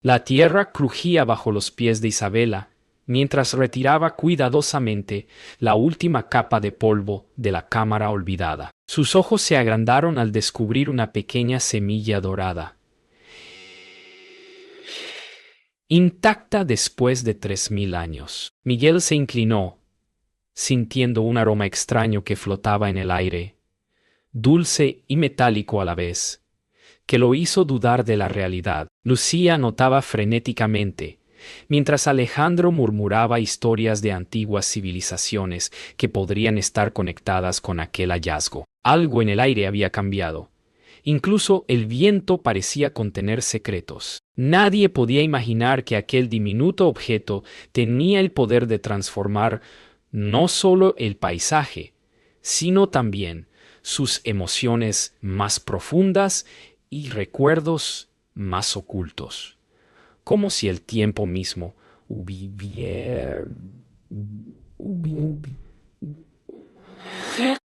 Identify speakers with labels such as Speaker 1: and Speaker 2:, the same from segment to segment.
Speaker 1: La tierra crujía bajo los pies de Isabela, mientras retiraba cuidadosamente la última capa de polvo de la cámara olvidada. Sus ojos se agrandaron al descubrir una pequeña semilla dorada, intacta después de 3000 años. Miguel se inclinó, sintiendo un aroma extraño que flotaba en el aire, dulce y metálico a la vez, que lo hizo dudar de la realidad. Lucía notaba frenéticamente, mientras Alejandro murmuraba historias de antiguas civilizaciones que podrían estar conectadas con aquel hallazgo. Algo en el aire había cambiado. Incluso el viento parecía contener secretos. Nadie podía imaginar que aquel diminuto objeto tenía el poder de transformar no solo el paisaje, sino también sus emociones más profundas y recuerdos más ocultos, como si el tiempo mismo hubiera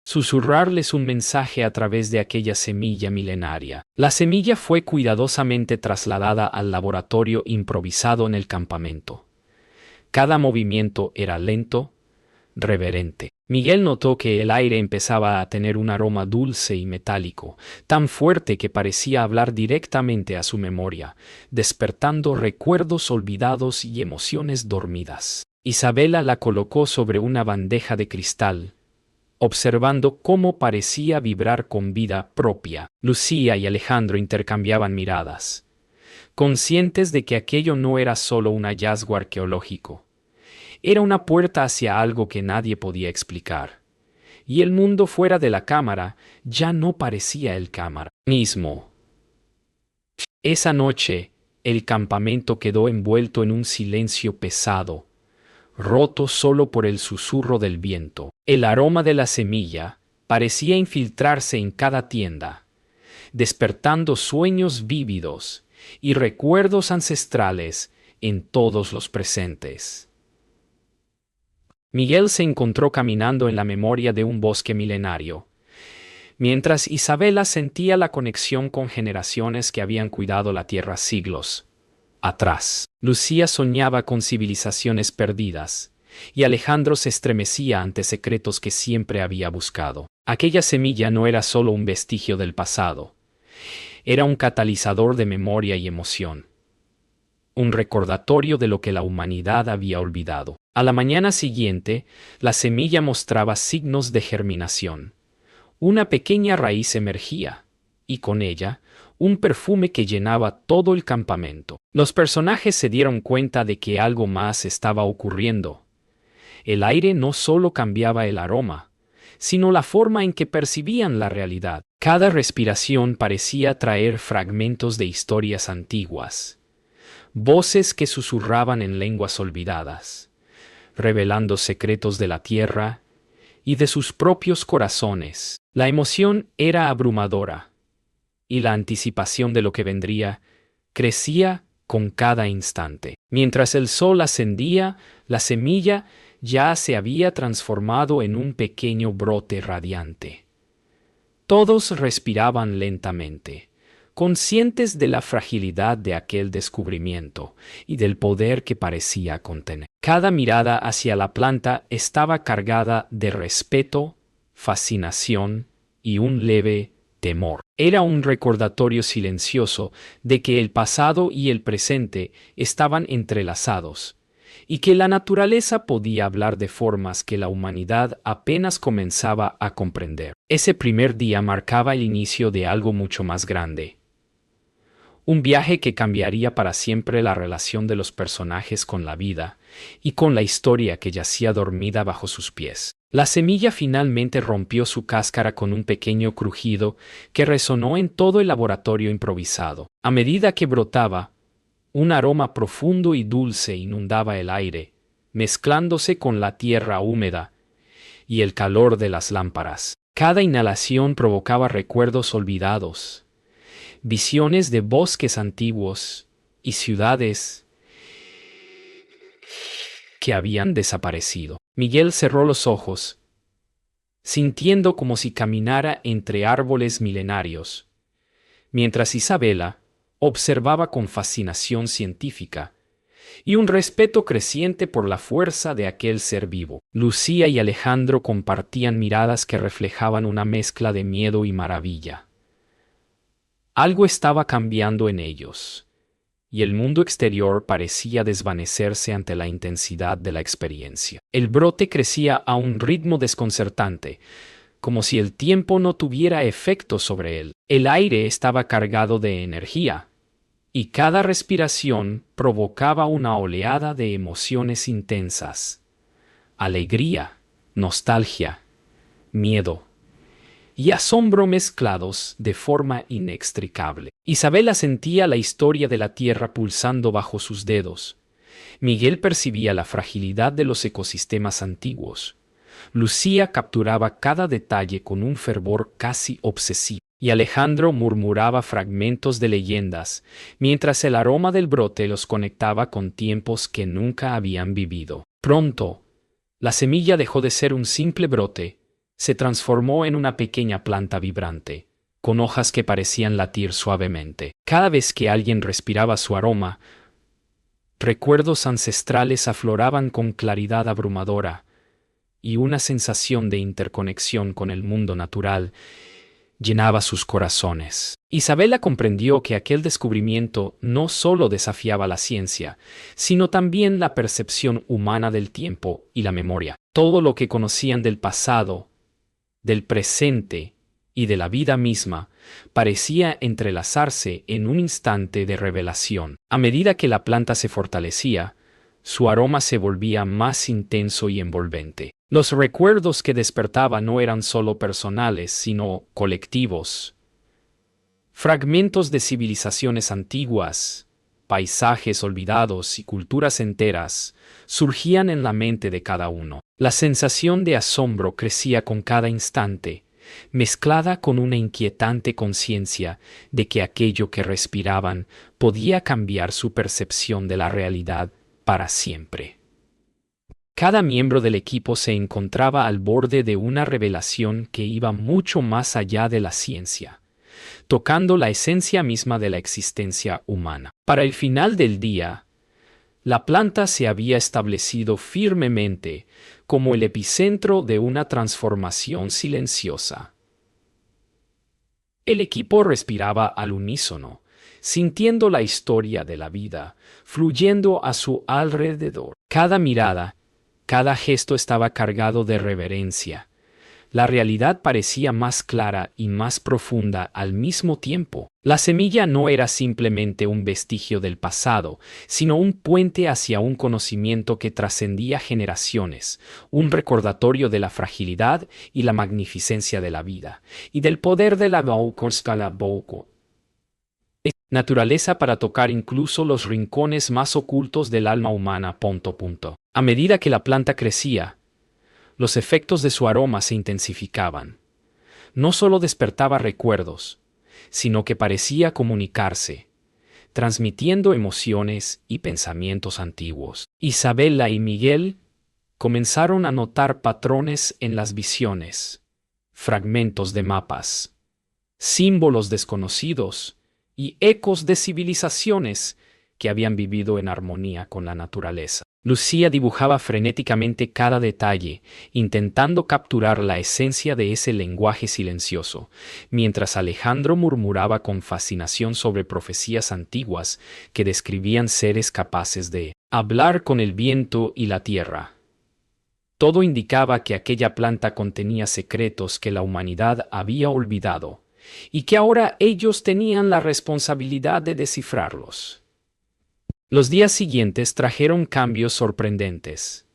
Speaker 1: susurrarles un mensaje a través de aquella semilla milenaria. La semilla fue cuidadosamente trasladada al laboratorio improvisado en el campamento. Cada movimiento era lento, reverente. Miguel notó que el aire empezaba a tener un aroma dulce y metálico, tan fuerte que parecía hablar directamente a su memoria, despertando recuerdos olvidados y emociones dormidas. Isabela la colocó sobre una bandeja de cristal, observando cómo parecía vibrar con vida propia. Lucía y Alejandro intercambiaban miradas, conscientes de que aquello no era solo un hallazgo arqueológico. Era una puerta hacia algo que nadie podía explicar. Y el mundo fuera de la cámara ya no parecía el cámara mismo. Esa noche, el campamento quedó envuelto en un silencio pesado, roto solo por el susurro del viento. El aroma de la semilla parecía infiltrarse en cada tienda, despertando sueños vívidos y recuerdos ancestrales en todos los presentes. Miguel se encontró caminando en la memoria de un bosque milenario, mientras Isabela sentía la conexión con generaciones que habían cuidado la tierra siglos atrás. Lucía soñaba con civilizaciones perdidas, y Alejandro se estremecía ante secretos que siempre había buscado. Aquella semilla no era solo un vestigio del pasado, era un catalizador de memoria y emoción, un recordatorio de lo que la humanidad había olvidado. A la mañana siguiente, la semilla mostraba signos de germinación. Una pequeña raíz emergía, y con ella, un perfume que llenaba todo el campamento. Los personajes se dieron cuenta de que algo más estaba ocurriendo. El aire no solo cambiaba el aroma, sino la forma en que percibían la realidad. Cada respiración parecía traer fragmentos de historias antiguas, voces que susurraban en lenguas olvidadas, revelando secretos de la tierra y de sus propios corazones. La emoción era abrumadora, y la anticipación de lo que vendría crecía con cada instante. Mientras el sol ascendía, la semilla ya se había transformado en un pequeño brote radiante. Todos respiraban lentamente, conscientes de la fragilidad de aquel descubrimiento y del poder que parecía contener. Cada mirada hacia la planta estaba cargada de respeto, fascinación y un leve temor. Era un recordatorio silencioso de que el pasado y el presente estaban entrelazados, y que la naturaleza podía hablar de formas que la humanidad apenas comenzaba a comprender. Ese primer día marcaba el inicio de algo mucho más grande. Un viaje que cambiaría para siempre la relación de los personajes con la vida y con la historia que yacía dormida bajo sus pies. La semilla finalmente rompió su cáscara con un pequeño crujido que resonó en todo el laboratorio improvisado. A medida que brotaba, un aroma profundo y dulce inundaba el aire, mezclándose con la tierra húmeda y el calor de las lámparas. Cada inhalación provocaba recuerdos olvidados, visiones de bosques antiguos y ciudades que habían desaparecido. Miguel cerró los ojos, sintiendo como si caminara entre árboles milenarios, mientras Isabela, observaba con fascinación científica y un respeto creciente por la fuerza de aquel ser vivo. Lucía y Alejandro compartían miradas que reflejaban una mezcla de miedo y maravilla. Algo estaba cambiando en ellos, y el mundo exterior parecía desvanecerse ante la intensidad de la experiencia. El brote crecía a un ritmo desconcertante, como si el tiempo no tuviera efecto sobre él. El aire estaba cargado de energía, y cada respiración provocaba una oleada de emociones intensas: alegría, nostalgia, miedo y asombro mezclados de forma inextricable. Isabela sentía la historia de la Tierra pulsando bajo sus dedos. Miguel percibía la fragilidad de los ecosistemas antiguos. Lucía capturaba cada detalle con un fervor casi obsesivo, y Alejandro murmuraba fragmentos de leyendas, mientras el aroma del brote los conectaba con tiempos que nunca habían vivido. Pronto, la semilla dejó de ser un simple brote, se transformó en una pequeña planta vibrante, con hojas que parecían latir suavemente. Cada vez que alguien respiraba su aroma, recuerdos ancestrales afloraban con claridad abrumadora, y una sensación de interconexión con el mundo natural llenaba sus corazones. Isabela comprendió que aquel descubrimiento no solo desafiaba la ciencia, sino también la percepción humana del tiempo y la memoria. Todo lo que conocían del pasado, del presente y de la vida misma parecía entrelazarse en un instante de revelación. A medida que la planta se fortalecía, su aroma se volvía más intenso y envolvente. Los recuerdos que despertaba no eran solo personales, sino colectivos. Fragmentos de civilizaciones antiguas, paisajes olvidados y culturas enteras surgían en la mente de cada uno. La sensación de asombro crecía con cada instante, mezclada con una inquietante conciencia de que aquello que respiraban podía cambiar su percepción de la realidad para siempre. Cada miembro del equipo se encontraba al borde de una revelación que iba mucho más allá de la ciencia, tocando la esencia misma de la existencia humana. Para el final del día, la planta se había establecido firmemente como el epicentro de una transformación silenciosa. El equipo respiraba al unísono, sintiendo la historia de la vida fluyendo a su alrededor. Cada mirada, cada gesto estaba cargado de reverencia. La realidad parecía más clara y más profunda al mismo tiempo. La semilla no era simplemente un vestigio del pasado, sino un puente hacia un conocimiento que trascendía generaciones, un recordatorio de la fragilidad y la magnificencia de la vida, y del poder de la naturaleza para tocar incluso los rincones más ocultos del alma humana. A medida que la planta crecía, los efectos de su aroma se intensificaban. No solo despertaba recuerdos, sino que parecía comunicarse, transmitiendo emociones y pensamientos antiguos. Isabela y Miguel comenzaron a notar patrones en las visiones, fragmentos de mapas, símbolos desconocidos y ecos de civilizaciones que habían vivido en armonía con la naturaleza. Lucía dibujaba frenéticamente cada detalle, intentando capturar la esencia de ese lenguaje silencioso, mientras Alejandro murmuraba con fascinación sobre profecías antiguas que describían seres capaces de hablar con el viento y la tierra. Todo indicaba que aquella planta contenía secretos que la humanidad había olvidado, y que ahora ellos tenían la responsabilidad de descifrarlos. Los días siguientes trajeron cambios sorprendentes.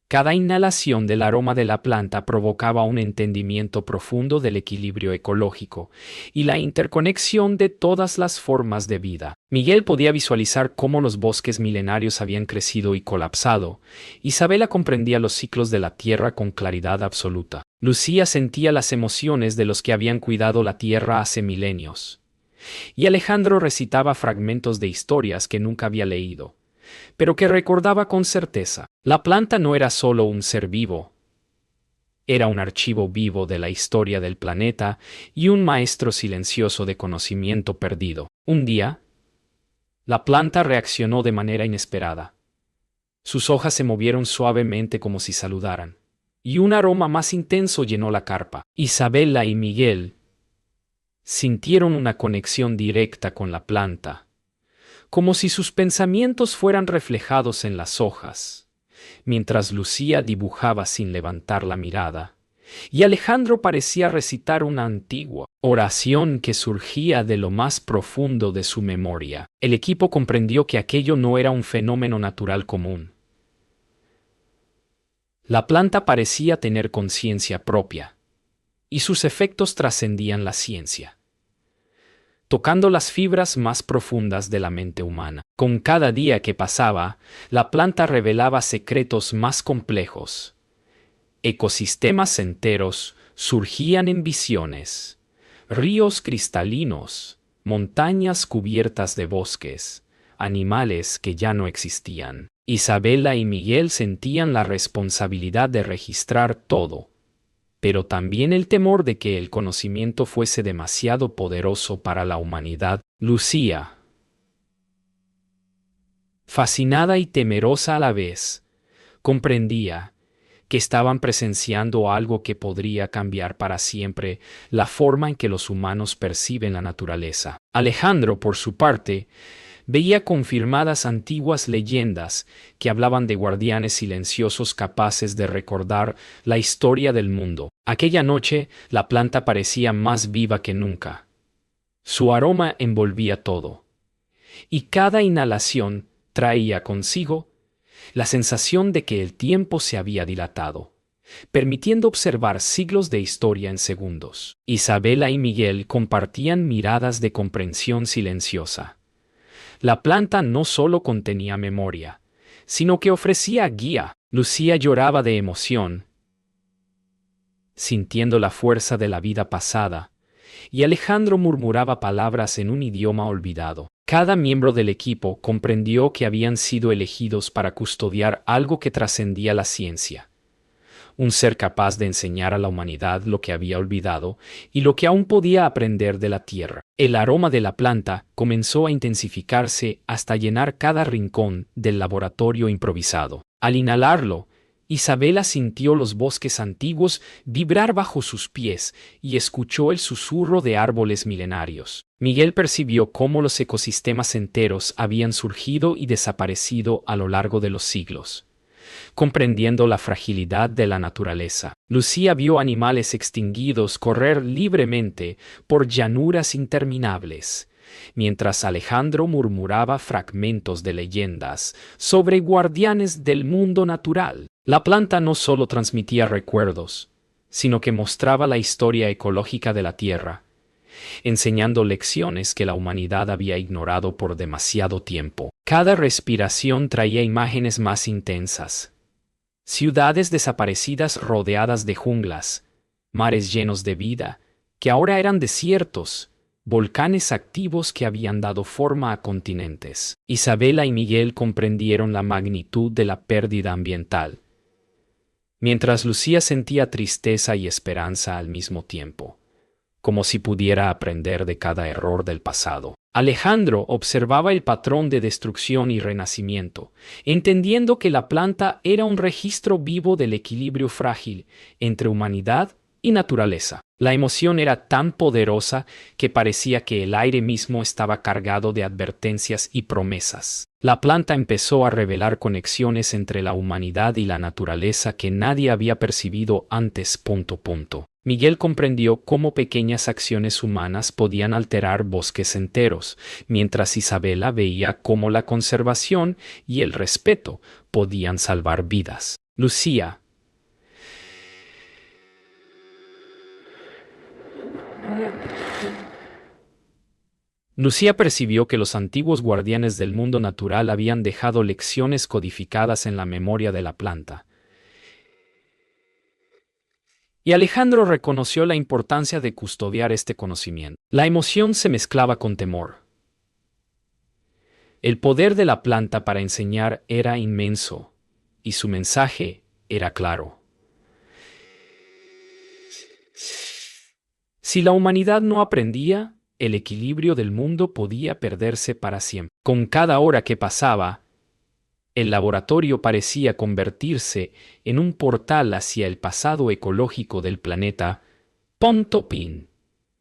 Speaker 1: Cada inhalación del aroma de la planta provocaba un entendimiento profundo del equilibrio ecológico y la interconexión de todas las formas de vida. Miguel podía visualizar cómo los bosques milenarios habían crecido y colapsado. Isabela comprendía los ciclos de la tierra con claridad absoluta. Lucía sentía las emociones de los que habían cuidado la tierra hace milenios. Y Alejandro recitaba fragmentos de historias que nunca había leído, pero que recordaba con certeza. La planta no era solo un ser vivo. Era un archivo vivo de la historia del planeta y un maestro silencioso de conocimiento perdido. Un día, la planta reaccionó de manera inesperada. Sus hojas se movieron suavemente como si saludaran, y un aroma más intenso llenó la carpa. Isabela y Miguel sintieron una conexión directa con la planta, como si sus pensamientos fueran reflejados en las hojas, mientras Lucía dibujaba sin levantar la mirada, y Alejandro parecía recitar una antigua oración que surgía de lo más profundo de su memoria. El equipo comprendió que aquello no era un fenómeno natural común. La planta parecía tener conciencia propia, y sus efectos trascendían la ciencia, tocando las fibras más profundas de la mente humana. Con cada día que pasaba, la planta revelaba secretos más complejos. Ecosistemas enteros surgían en visiones, ríos cristalinos, montañas cubiertas de bosques, animales que ya no existían. Isabela y Miguel sentían la responsabilidad de registrar todo, pero también el temor de que el conocimiento fuese demasiado poderoso para la humanidad. Lucía, fascinada y temerosa a la vez, comprendía que estaban presenciando algo que podría cambiar para siempre la forma en que los humanos perciben la naturaleza. Alejandro, por su parte, veía confirmadas antiguas leyendas que hablaban de guardianes silenciosos capaces de recordar la historia del mundo. Aquella noche, la planta parecía más viva que nunca. Su aroma envolvía todo, y cada inhalación traía consigo la sensación de que el tiempo se había dilatado, permitiendo observar siglos de historia en segundos. Isabela y Miguel compartían miradas de comprensión silenciosa. La planta no solo contenía memoria, sino que ofrecía guía. Lucía lloraba de emoción, sintiendo la fuerza de la vida pasada, y Alejandro murmuraba palabras en un idioma olvidado. Cada miembro del equipo comprendió que habían sido elegidos para custodiar algo que trascendía la ciencia, un ser capaz de enseñar a la humanidad lo que había olvidado y lo que aún podía aprender de la tierra. El aroma de la planta comenzó a intensificarse hasta llenar cada rincón del laboratorio improvisado. Al inhalarlo, Isabela sintió los bosques antiguos vibrar bajo sus pies y escuchó el susurro de árboles milenarios. Miguel percibió cómo los ecosistemas enteros habían surgido y desaparecido a lo largo de los siglos, comprendiendo la fragilidad de la naturaleza. Lucía vio animales extinguidos correr libremente por llanuras interminables, mientras Alejandro murmuraba fragmentos de leyendas sobre guardianes del mundo natural. La planta no solo transmitía recuerdos, sino que mostraba la historia ecológica de la Tierra, enseñando lecciones que la humanidad había ignorado por demasiado tiempo. Cada respiración traía imágenes más intensas. Ciudades desaparecidas rodeadas de junglas, mares llenos de vida, que ahora eran desiertos, volcanes activos que habían dado forma a continentes. Isabela y Miguel comprendieron la magnitud de la pérdida ambiental, mientras Lucía sentía tristeza y esperanza al mismo tiempo, como si pudiera aprender de cada error del pasado. Alejandro observaba el patrón de destrucción y renacimiento, entendiendo que la planta era un registro vivo del equilibrio frágil entre humanidad y naturaleza. La emoción era tan poderosa que parecía que el aire mismo estaba cargado de advertencias y promesas. La planta empezó a revelar conexiones entre la humanidad y la naturaleza que nadie había percibido antes. Miguel comprendió cómo pequeñas acciones humanas podían alterar bosques enteros, mientras Isabela veía cómo la conservación y el respeto podían salvar vidas. Lucía percibió que los antiguos guardianes del mundo natural habían dejado lecciones codificadas en la memoria de la planta. Y Alejandro reconoció la importancia de custodiar este conocimiento. La emoción se mezclaba con temor. El poder de la planta para enseñar era inmenso, y su mensaje era claro. Si la humanidad no aprendía, el equilibrio del mundo podía perderse para siempre. Con cada hora que pasaba, el laboratorio parecía convertirse en un portal hacia el pasado ecológico del planeta. Pontopin,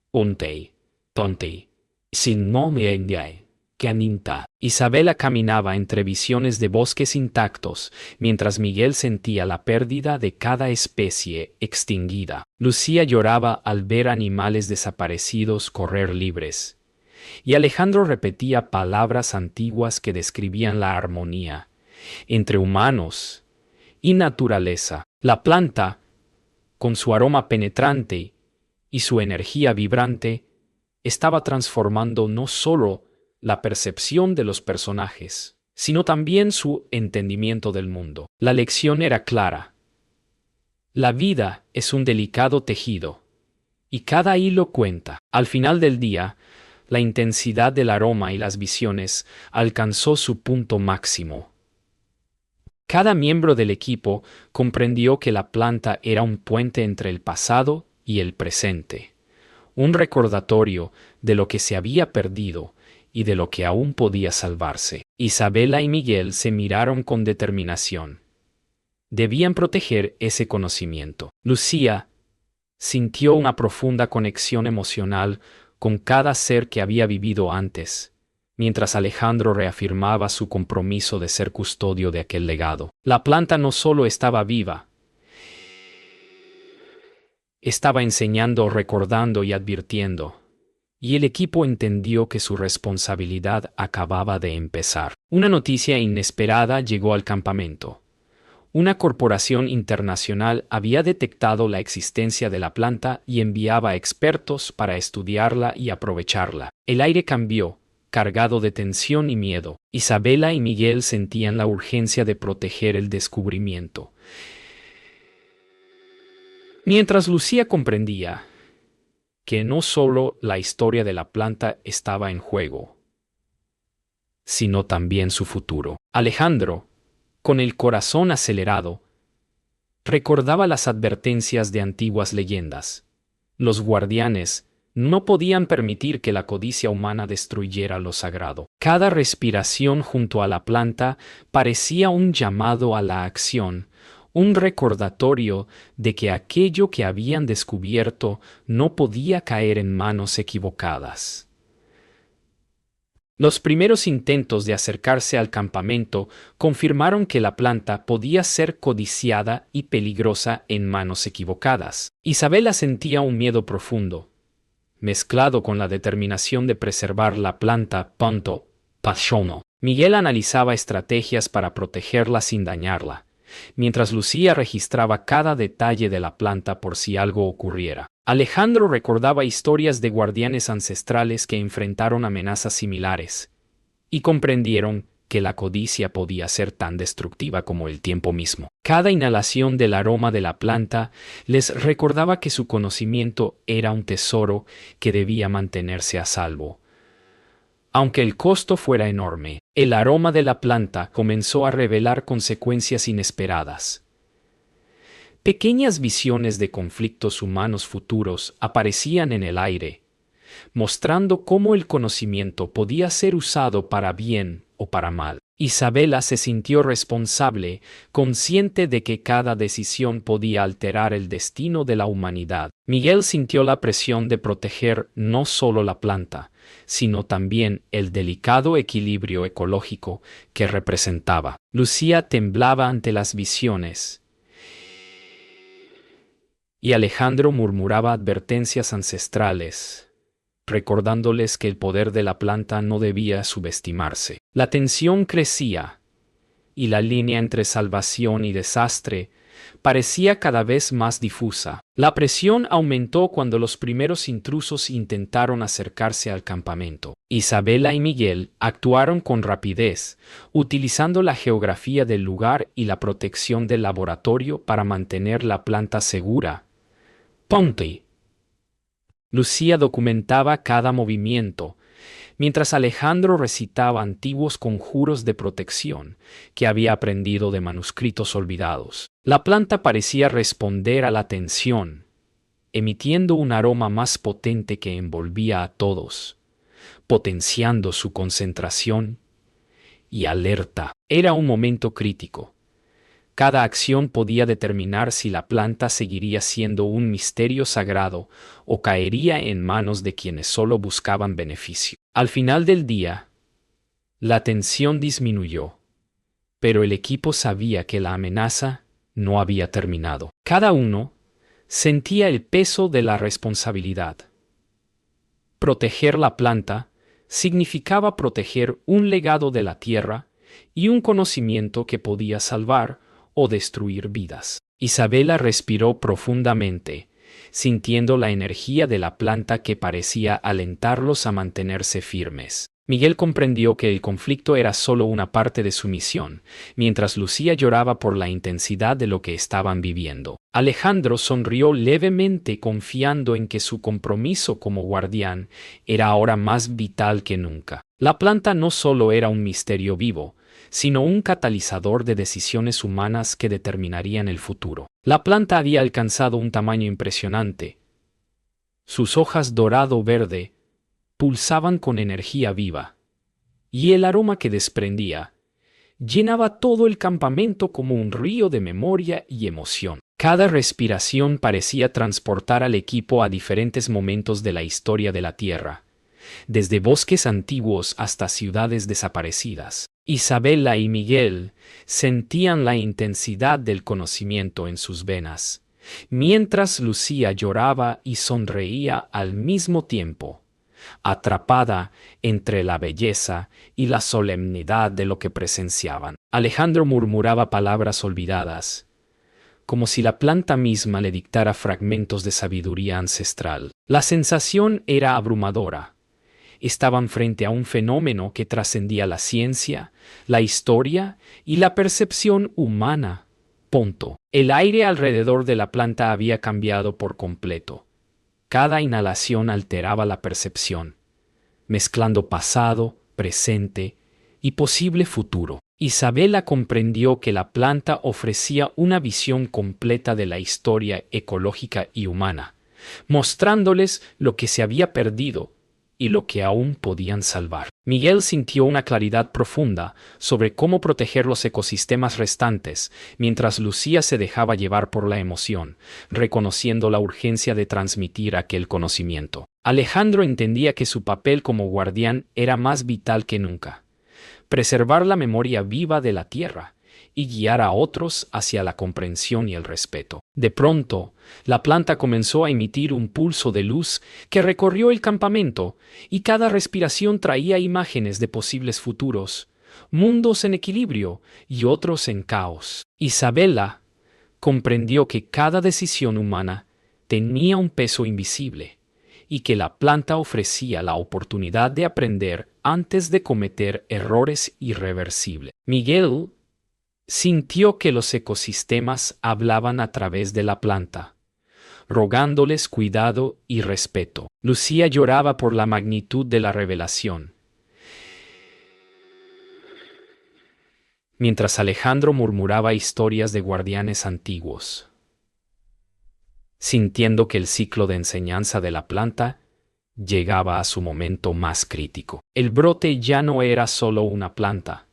Speaker 1: Pontei, Pontei, sin nombre indiae, Caninta. Isabela caminaba entre visiones de bosques intactos, mientras Miguel sentía la pérdida de cada especie extinguida. Lucía lloraba al ver animales desaparecidos correr libres. Y Alejandro repetía palabras antiguas que describían la armonía entre humanos y naturaleza. La planta, con su aroma penetrante y su energía vibrante, estaba transformando no solo la percepción de los personajes, sino también su entendimiento del mundo. La lección era clara. La vida es un delicado tejido, y cada hilo cuenta. Al final del día, la intensidad del aroma y las visiones alcanzó su punto máximo. Cada miembro del equipo comprendió que la planta era un puente entre el pasado y el presente, un recordatorio de lo que se había perdido y de lo que aún podía salvarse. Isabela y Miguel se miraron con determinación. Debían proteger ese conocimiento. Lucía sintió una profunda conexión emocional con cada ser que había vivido antes, mientras Alejandro reafirmaba su compromiso de ser custodio de aquel legado. La planta no solo estaba viva, estaba enseñando, recordando y advirtiendo, y el equipo entendió que su responsabilidad acababa de empezar. Una noticia inesperada llegó al campamento. Una corporación internacional había detectado la existencia de la planta y enviaba expertos para estudiarla y aprovecharla. El aire cambió, cargado de tensión y miedo. Isabela y Miguel sentían la urgencia de proteger el descubrimiento, mientras Lucía comprendía que no solo la historia de la planta estaba en juego, sino también su futuro. Alejandro, con el corazón acelerado, recordaba las advertencias de antiguas leyendas. Los guardianes no podían permitir que la codicia humana destruyera lo sagrado. Cada respiración junto a la planta parecía un llamado a la acción, un recordatorio de que aquello que habían descubierto no podía caer en manos equivocadas. Los primeros intentos de acercarse al campamento confirmaron que la planta podía ser codiciada y peligrosa en manos equivocadas. Isabela sentía un miedo profundo, mezclado con la determinación de preservar la planta. Pashono. Miguel analizaba estrategias para protegerla sin dañarla, mientras Lucía registraba cada detalle de la planta por si algo ocurriera. Alejandro recordaba historias de guardianes ancestrales que enfrentaron amenazas similares y comprendieron que la codicia podía ser tan destructiva como el tiempo mismo. Cada inhalación del aroma de la planta les recordaba que su conocimiento era un tesoro que debía mantenerse a salvo. Aunque el costo fuera enorme, el aroma de la planta comenzó a revelar consecuencias inesperadas. Pequeñas visiones de conflictos humanos futuros aparecían en el aire, mostrando cómo el conocimiento podía ser usado para bien o para mal. Isabela se sintió responsable, consciente de que cada decisión podía alterar el destino de la humanidad. Miguel sintió la presión de proteger no solo la planta, sino también el delicado equilibrio ecológico que representaba. Lucía temblaba ante las visiones, y Alejandro murmuraba advertencias ancestrales, recordándoles que el poder de la planta no debía subestimarse. La tensión crecía, y la línea entre salvación y desastre parecía cada vez más difusa. La presión aumentó cuando los primeros intrusos intentaron acercarse al campamento. Isabela y Miguel actuaron con rapidez, utilizando la geografía del lugar y la protección del laboratorio para mantener la planta segura. Ponte. Lucía documentaba cada movimiento, mientras Alejandro recitaba antiguos conjuros de protección que había aprendido de manuscritos olvidados. La planta parecía responder a la tensión, emitiendo un aroma más potente que envolvía a todos, potenciando su concentración y alerta. Era un momento crítico. Cada acción podía determinar si la planta seguiría siendo un misterio sagrado o caería en manos de quienes solo buscaban beneficio. Al final del día, la tensión disminuyó, pero el equipo sabía que la amenaza no había terminado. Cada uno sentía el peso de la responsabilidad. Proteger la planta significaba proteger un legado de la tierra y un conocimiento que podía salvar o destruir vidas. Isabela respiró profundamente, sintiendo la energía de la planta que parecía alentarlos a mantenerse firmes. Miguel comprendió que el conflicto era solo una parte de su misión, mientras Lucía lloraba por la intensidad de lo que estaban viviendo. Alejandro sonrió levemente, confiando en que su compromiso como guardián era ahora más vital que nunca. La planta no solo era un misterio vivo, sino un catalizador de decisiones humanas que determinarían el futuro. La planta había alcanzado un tamaño impresionante. Sus hojas dorado-verde pulsaban con energía viva, y el aroma que desprendía llenaba todo el campamento como un río de memoria y emoción. Cada respiración parecía transportar al equipo a diferentes momentos de la historia de la Tierra, desde bosques antiguos hasta ciudades desaparecidas. Isabela y Miguel sentían la intensidad del conocimiento en sus venas, mientras Lucía lloraba y sonreía al mismo tiempo, atrapada entre la belleza y la solemnidad de lo que presenciaban. Alejandro murmuraba palabras olvidadas, como si la planta misma le dictara fragmentos de sabiduría ancestral. La sensación era abrumadora. Estaban frente a un fenómeno que trascendía la ciencia, la historia y la percepción humana. Punto. El aire alrededor de la planta había cambiado por completo. Cada inhalación alteraba la percepción, mezclando pasado, presente y posible futuro. Isabela comprendió que la planta ofrecía una visión completa de la historia ecológica y humana, mostrándoles lo que se había perdido y lo que aún podían salvar. Miguel sintió una claridad profunda sobre cómo proteger los ecosistemas restantes, mientras Lucía se dejaba llevar por la emoción, reconociendo la urgencia de transmitir aquel conocimiento. Alejandro entendía que su papel como guardián era más vital que nunca: preservar la memoria viva de la tierra y guiar a otros hacia la comprensión y el respeto. De pronto, la planta comenzó a emitir un pulso de luz que recorrió el campamento, y cada respiración traía imágenes de posibles futuros, mundos en equilibrio y otros en caos. Isabela comprendió que cada decisión humana tenía un peso invisible, y que la planta ofrecía la oportunidad de aprender antes de cometer errores irreversibles. Miguel sintió que los ecosistemas hablaban a través de la planta, rogándoles cuidado y respeto. Lucía lloraba por la magnitud de la revelación, mientras Alejandro murmuraba historias de guardianes antiguos, sintiendo que el ciclo de enseñanza de la planta llegaba a su momento más crítico. El brote ya no era solo una planta,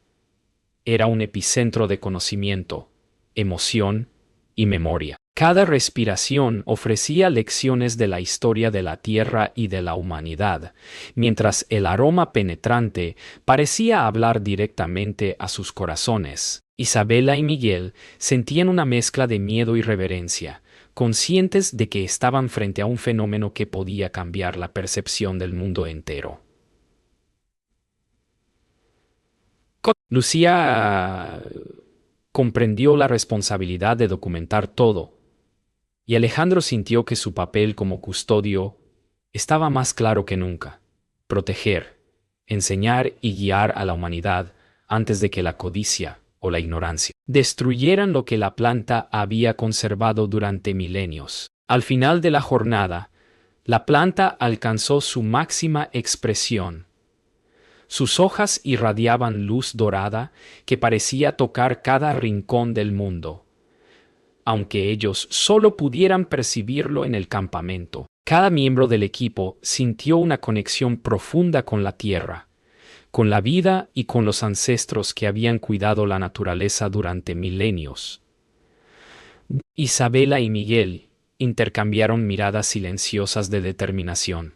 Speaker 1: era un epicentro de conocimiento, emoción y memoria. Cada respiración ofrecía lecciones de la historia de la Tierra y de la humanidad, mientras el aroma penetrante parecía hablar directamente a sus corazones. Isabela y Miguel sentían una mezcla de miedo y reverencia, conscientes de que estaban frente a un fenómeno que podía cambiar la percepción del mundo entero. Lucía comprendió la responsabilidad de documentar todo, y Alejandro sintió que su papel como custodio estaba más claro que nunca: proteger, enseñar y guiar a la humanidad antes de que la codicia o la ignorancia destruyeran lo que la planta había conservado durante milenios. Al final de la jornada, la planta alcanzó su máxima expresión. Sus hojas irradiaban luz dorada que parecía tocar cada rincón del mundo, aunque ellos solo pudieran percibirlo en el campamento. Cada miembro del equipo sintió una conexión profunda con la tierra, con la vida y con los ancestros que habían cuidado la naturaleza durante milenios. Isabela y Miguel intercambiaron miradas silenciosas de determinación.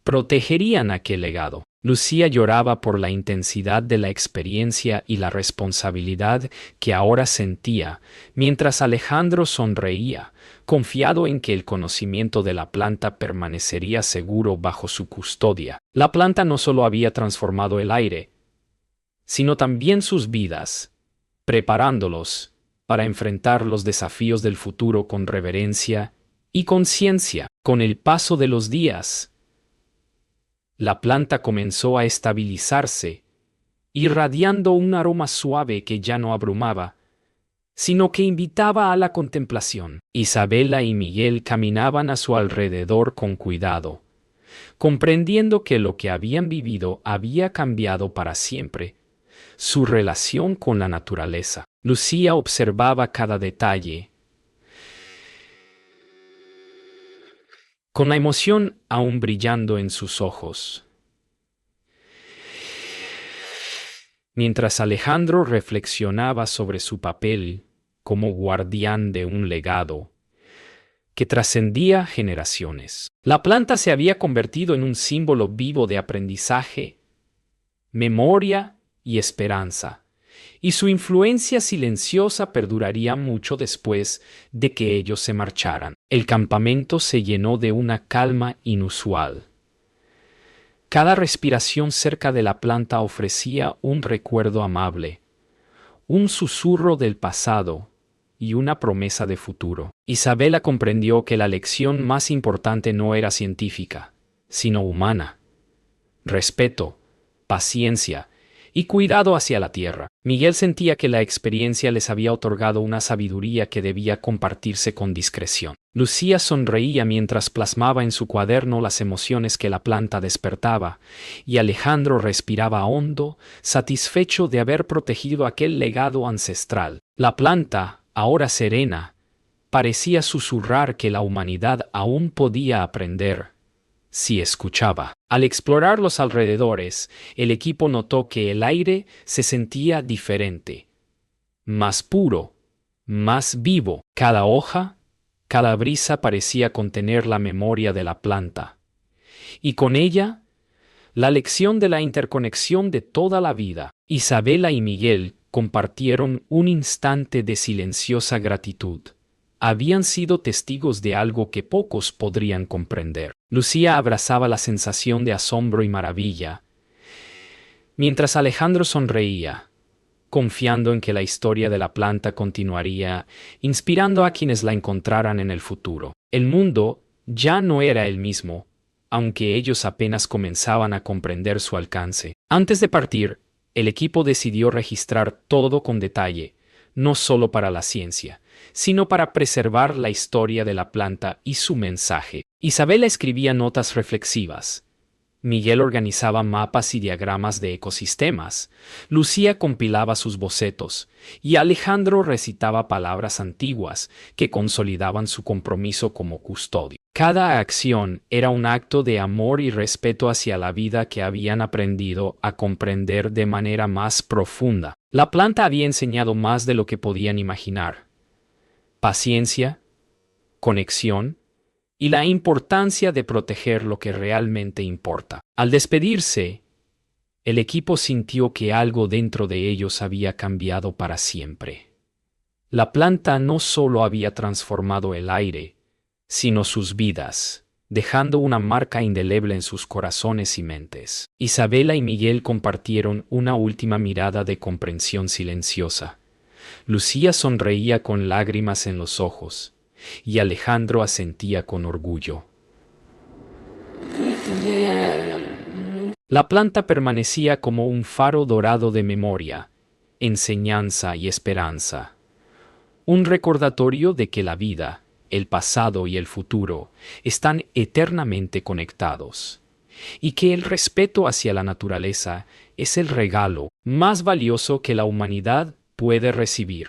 Speaker 1: Protegerían aquel legado. Lucía lloraba por la intensidad de la experiencia y la responsabilidad que ahora sentía, mientras Alejandro sonreía, confiado en que el conocimiento de la planta permanecería seguro bajo su custodia. La planta no solo había transformado el aire, sino también sus vidas, preparándolos para enfrentar los desafíos del futuro con reverencia y conciencia. Con el paso de los días, la planta comenzó a estabilizarse, irradiando un aroma suave que ya no abrumaba, sino que invitaba a la contemplación. Isabela y Miguel caminaban a su alrededor con cuidado, comprendiendo que lo que habían vivido había cambiado para siempre su relación con la naturaleza. Lucía observaba cada detalle, con la emoción aún brillando en sus ojos. Mientras Alejandro reflexionaba sobre su papel como guardián de un legado que trascendía generaciones. La planta se había convertido en un símbolo vivo de aprendizaje, memoria y esperanza, y su influencia silenciosa perduraría mucho después de que ellos se marcharan. El campamento se llenó de una calma inusual. Cada respiración cerca de la planta ofrecía un recuerdo amable, un susurro del pasado y una promesa de futuro. Isabela comprendió que la lección más importante no era científica, sino humana. Respeto, paciencia y cuidado hacia la tierra. Miguel sentía que la experiencia les había otorgado una sabiduría que debía compartirse con discreción. Lucía sonreía mientras plasmaba en su cuaderno las emociones que la planta despertaba, y Alejandro respiraba hondo, satisfecho de haber protegido aquel legado ancestral. La planta, ahora serena, parecía susurrar que la humanidad aún podía aprender si escuchaba. Al explorar los alrededores, el equipo notó que el aire se sentía diferente, más puro, más vivo. Cada hoja, cada brisa parecía contener la memoria de la planta, y con ella, la lección de la interconexión de toda la vida. Isabela y Miguel compartieron un instante de silenciosa gratitud. Habían sido testigos de algo que pocos podrían comprender. Lucía abrazaba la sensación de asombro y maravilla, mientras Alejandro sonreía, confiando en que la historia de la planta continuaría, inspirando a quienes la encontraran en el futuro. El mundo ya no era el mismo, aunque ellos apenas comenzaban a comprender su alcance. Antes de partir, el equipo decidió registrar todo con detalle, no solo para la ciencia, sino para preservar la historia de la planta y su mensaje. Isabela escribía notas reflexivas. Miguel organizaba mapas y diagramas de ecosistemas. Lucía compilaba sus bocetos, y Alejandro recitaba palabras antiguas que consolidaban su compromiso como custodio. Cada acción era un acto de amor y respeto hacia la vida que habían aprendido a comprender de manera más profunda. La planta había enseñado más de lo que podían imaginar: paciencia, conexión y la importancia de proteger lo que realmente importa. Al despedirse, el equipo sintió que algo dentro de ellos había cambiado para siempre. La planta no solo había transformado el aire, sino sus vidas, dejando una marca indeleble en sus corazones y mentes. Isabela y Miguel compartieron una última mirada de comprensión silenciosa. Lucía sonreía con lágrimas en los ojos, y Alejandro asentía con orgullo. La planta permanecía como un faro dorado de memoria, enseñanza y esperanza. Un recordatorio de que la vida, el pasado y el futuro están eternamente conectados, y que el respeto hacia la naturaleza es el regalo más valioso que la humanidad puede recibir.